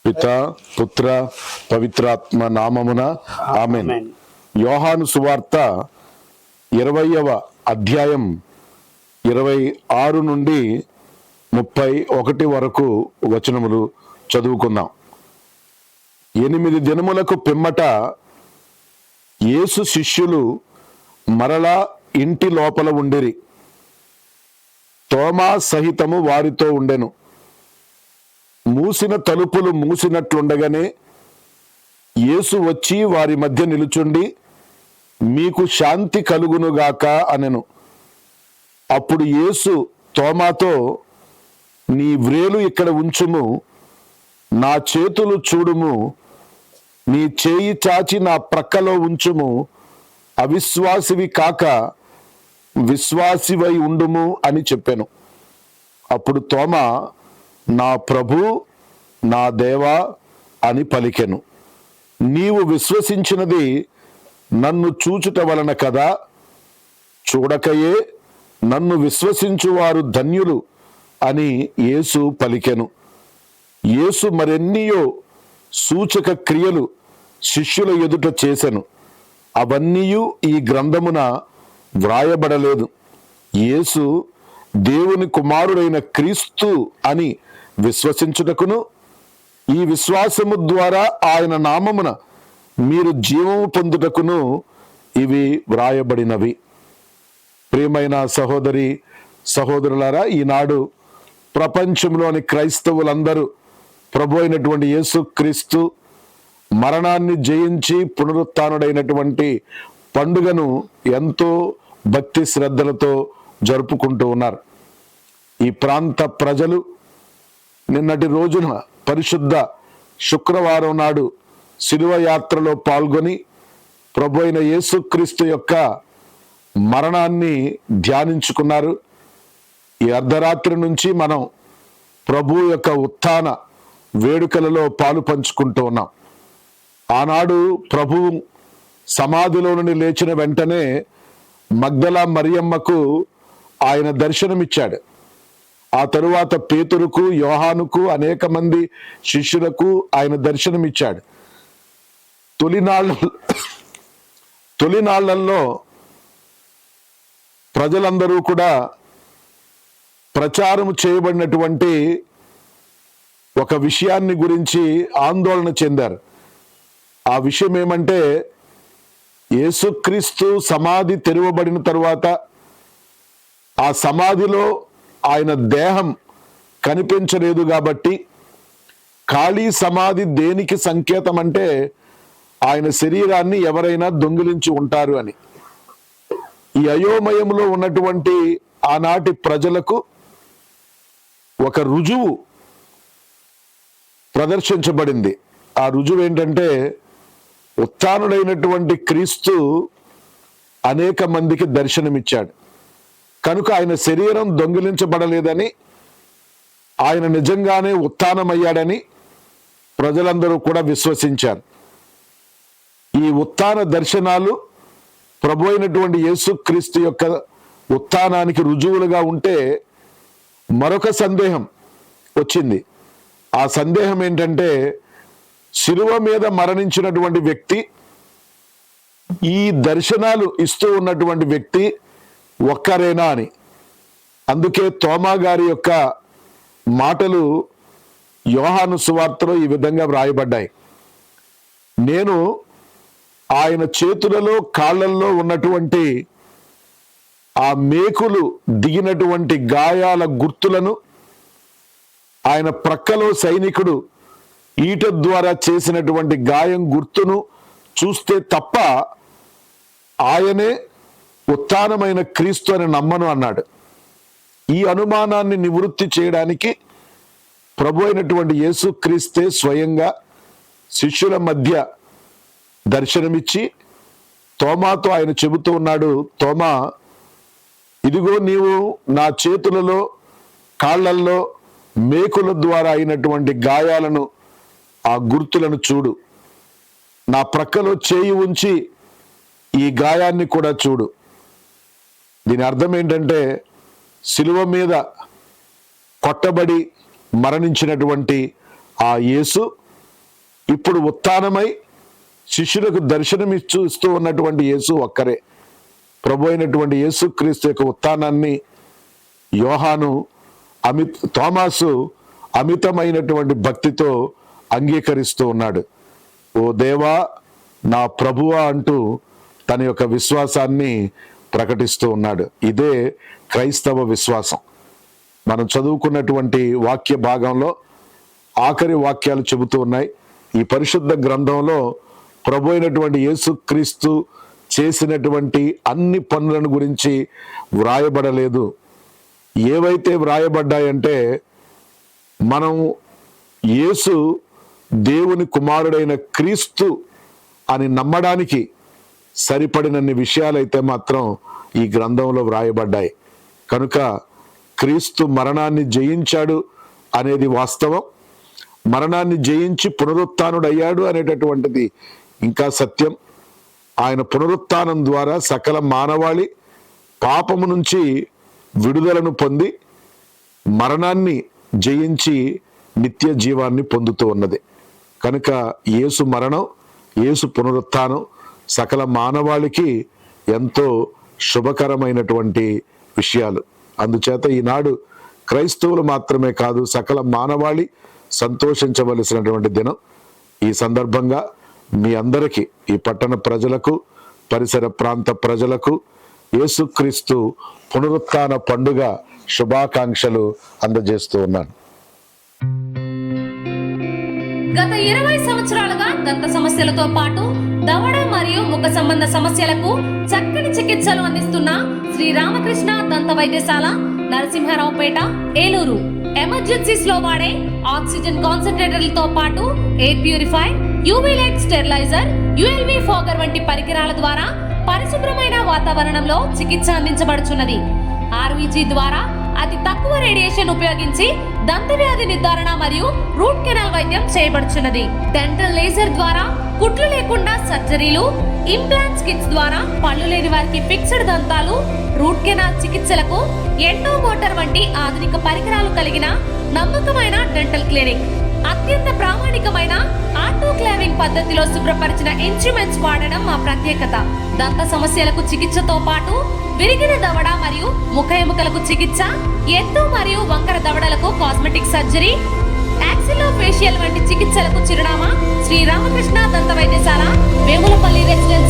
పితా పుత్ర పవిత్రాత్మ నామమున ఆమేన్. యోహాను సువార్త 20వ అధ్యాయం 26 నుండి 31 వరకు వచనములు చదువుకుందాం. 8 దినములకు పిమ్మట యేసు శిష్యులు మరలా ఇంటి లోపల ఉండిరి. తోమా సహితము వారితో ఉండెను. మూసిన తలుపులు మూసినట్లుండగానే యేసు వచ్చి వారి మధ్య నిలుచుండి, మీకు శాంతి కలుగునుగాక అనెను. అప్పుడు యేసు తోమాతో, నీ వ్రేలు ఇక్కడ ఉంచుము, నా చేతులు చూడుము, నీ చేయి చాచి నా ప్రక్కలో ఉంచుము, అవిశ్వాసివి కాక విశ్వాసివై ఉండుము అని చెప్పాను. అప్పుడు తోమా, నా ప్రభు, నా దేవా అని పలికెను. నీవు విశ్వసించినది నన్ను చూచుట వలన కదా, చూడకయే నన్ను విశ్వసించువారు ధన్యులు అని యేసు పలికెను. యేసు మరెన్నియో సూచక క్రియలు శిష్యుల ఎదుట చేసెను. అవన్నీయు ఈ గ్రంథమున వ్రాయబడలేదు. యేసు దేవుని కుమారుడైన క్రీస్తు అని విశ్వసించుటకును, ఈ విశ్వాసము ద్వారా ఆయన నామమున మీరు జీవము పొందుటకును ఇవి వ్రాయబడినవి. ప్రియమైన సహోదరి సహోదరులారా, ఈనాడు ప్రపంచంలోని క్రైస్తవులందరూ ప్రభు అయినటువంటి యేసు క్రీస్తు మరణాన్ని జయించి పునరుత్థానుడైనటువంటి పండుగను ఎంతో భక్తి శ్రద్ధలతో జరుపుకుంటూ ఉన్నారు. ఈ ప్రాంత ప్రజలు నిన్నటి రోజున పరిశుద్ధ శుక్రవారం నాడు శిలువ యాత్రలో పాల్గొని ప్రభు అయిన యేసుక్రీస్తు యొక్క మరణాన్ని ధ్యానించుకున్నారు. ఈ అర్ధరాత్రి నుంచి మనం ప్రభు యొక్క ఉత్థాన వేడుకలలో పాలు పంచుకుంటూ ఉన్నాం. ఆనాడు ప్రభు సమాధిలో నుండి లేచిన వెంటనే మగ్దలా మరియమ్మకు ఆయన దర్శనమిచ్చాడు. ఆ తరువాత పేతురుకు, యోహానుకు, అనేక మంది శిష్యులకు ఆయన దర్శనమిచ్చాడు. తొలినాళ్లలో ప్రజలందరూ కూడా ప్రచారం చేయబడినటువంటి ఒక విషయాన్ని గురించి ఆందోళన చెందారు. ఆ విషయం ఏమంటే, యేసుక్రీస్తు సమాధి తెరవబడిన తరువాత ఆ సమాధిలో ఆయన దేహం కనిపించలేదు కాబట్టి, ఖాళీ సమాధి దేనికి సంకేతం అంటే ఆయన శరీరాన్ని ఎవరైనా దొంగిలించి ఉంటారు అని. ఈ అయోమయంలో ఉన్నటువంటి ఆనాటి ప్రజలకు ఒక రుజువు ప్రదర్శించబడింది. ఆ రుజువు ఏంటంటే, ఉత్థానుడైనటువంటి క్రీస్తు అనేక మందికి దర్శనమిచ్చాడు కనుక ఆయన శరీరం దొంగిలించబడలేదని, ఆయన నిజంగానే ఉత్థానమయ్యాడని ప్రజలందరూ కూడా విశ్వసించారు. ఈ ఉత్థాన దర్శనాలు ప్రభు అయినటువంటి యేసుక్రీస్తు యొక్క ఉత్థానానికి రుజువులుగా ఉంటే మరొక సందేహం వచ్చింది. ఆ సందేహం ఏంటంటే, శిలువ మీద మరణించినటువంటి వ్యక్తి, ఈ దర్శనాలు ఇస్తూ ఉన్నటువంటి వ్యక్తి ఒక్కరేనా అని. అందుకే తోమా గారి యొక్క మాటలు యోహాను సువార్తలో ఈ విధంగా వ్రాయబడ్డాయి. నేను ఆయన చేతులలో కాళ్ళల్లో ఉన్నటువంటి ఆ మేకులు దిగినటువంటి గాయాల గుర్తులను, ఆయన ప్రక్కలో సైనికుడు ఈట ద్వారా చేసినటువంటి గాయం గుర్తును చూస్తే తప్ప ఆయనే ఉత్థానమైన క్రీస్తు అని నమ్మను అన్నాడు. ఈ అనుమానాన్ని నివృత్తి చేయడానికి ప్రభు అయినటువంటి యేసుక్రీస్తే స్వయంగా శిష్యుల మధ్య దర్శనమిచ్చి తోమాతో ఆయన చెబుతూ ఉన్నాడు, తోమా, ఇదిగో నీవు నా చేతులలో కాళ్ళల్లో మేకుల ద్వారా అయినటువంటి గాయాలను, ఆ గుర్తులను చూడు, నా ప్రక్కలో చేయి ఉంచి ఈ గాయాన్ని కూడా చూడు. దీని అర్థం ఏంటంటే, శిలువ మీద కొట్టబడి మరణించినటువంటి ఆ యేసు ఇప్పుడు ఉత్థానమై శిష్యులకు దర్శనమిస్తూ ఉన్నటువంటి యేసు ఒక్కరే. ప్రభు అయినటువంటి యేసు క్రీస్తు యొక్క ఉత్థానాన్ని యోహాను తోమాసు అమితమైనటువంటి భక్తితో అంగీకరిస్తూ ఉన్నాడు. ఓ దేవా, నా ప్రభువా అంటూ తన యొక్క విశ్వాసాన్ని ప్రకటిస్తూ ఉన్నాడు. ఇదే క్రైస్తవ విశ్వాసం. మనం చదువుకున్నటువంటి వాక్య భాగంలో ఆఖరి వాక్యాలు చెబుతూ ఉన్నాయి. ఈ పరిశుద్ధ గ్రంథంలో ప్రభు అయినటువంటి యేసుక్రీస్తు చేసినటువంటి అన్ని పనులను గురించి వ్రాయబడలేదు. ఏవైతే వ్రాయబడ్డాయంటే, మనం యేసు దేవుని కుమారుడైన క్రీస్తు అని నమ్మడానికి సరిపడినన్ని విషయాలైతే మాత్రం ఈ గ్రంథంలో వ్రాయబడ్డాయి. కనుక క్రీస్తు మరణాన్ని జయించాడు అనేది వాస్తవం. మరణాన్ని జయించి పునరుత్థానుడయ్యాడు అనేటటువంటిది ఇంకా సత్యం. ఆయన పునరుత్థానం ద్వారా సకల మానవాళి పాపము నుంచి విడుదలను పొంది మరణాన్ని జయించి నిత్య జీవాన్ని పొందుతూ ఉన్నది. కనుక యేసు మరణం, యేసు పునరుత్థానం సకల మానవాళికి ఎంతో శుభకరమైనటువంటి విషయాలు. అందుచేత ఈనాడు క్రైస్తవులు మాత్రమే కాదు, సకల మానవాళి సంతోషించవలసినటువంటి దినం. ఈ సందర్భంగా మీ అందరికీ, ఈ పట్టణ ప్రజలకు, పరిసర ప్రాంత ప్రజలకు యేసుక్రీస్తు పునరుత్థాన పండుగ శుభాకాంక్షలు అందజేస్తూ ఉన్నాను. గత 20 సంవత్సరాలుగా దంత సమస్యలతో పాటు దవడ మరియు ముఖ సంబంధ సమస్యలకు చక్కని చికిత్సలు అందిస్తున్న శ్రీ రామకృష్ణ దంత వైద్యశాల, నరసింహారావుపేట, ఏలూరు. ఎమర్జెన్సీస్ లో వాడే ఆక్సిజన్ కాన్సంట్రేటర్లతో పాటు air purify, UV light steriliser, ULV fogger వంటి పరికరాల ద్వారా పరిశుభ్రమైన వాతావరణంలో చికిత్స అందించబడుచున్నది. ఆర్వీజీ ద్వారా అతి తక్కువ రేడియేషన్ ఉపయోగించి దంత వ్యాధి నిర్ధారణ మరియు రూట్ కెనాల్ వైద్యం చేయబడుచున్నది. డెంటల్ లేజర్ ద్వారా కుట్లు లేకుండా సర్జరీలు, ఇంప్లాంట్స్ కిట్స్ ద్వారా పళ్ళు లేని వారికి ఫిక్స్డ్ దంతాలు, రూట్ కెనాల్ చికిత్సలకు ఎండో మోటార్ వంటి ఆధునిక పరికరాలు కలిగిన నమ్మకమైన డెంటల్ క్లినిక్. అత్యంత ప్రామాణికమైన ఆటోక్లావింగ్ పద్ధతిలో శుభ్రపరిచిన ఇన్స్ట్రుమెంట్స్ వాడడం మా ప్రత్యేకత. దంత సమస్యలకు చికిత్సతో పాటు విరిగిన దవడ మరియు ముఖ ఎముకలకు చికిత్స, ఎత్తు మరియు వంకర దవడలకు కాస్మెటిక్ సర్జరీ, యాక్సిలోఫేషియల్ వంటి చికిత్సలకు చిరునామా శ్రీ రామకృష్ణ దంత వైద్యశాల, వేములపల్లి రెసిడెన్సీ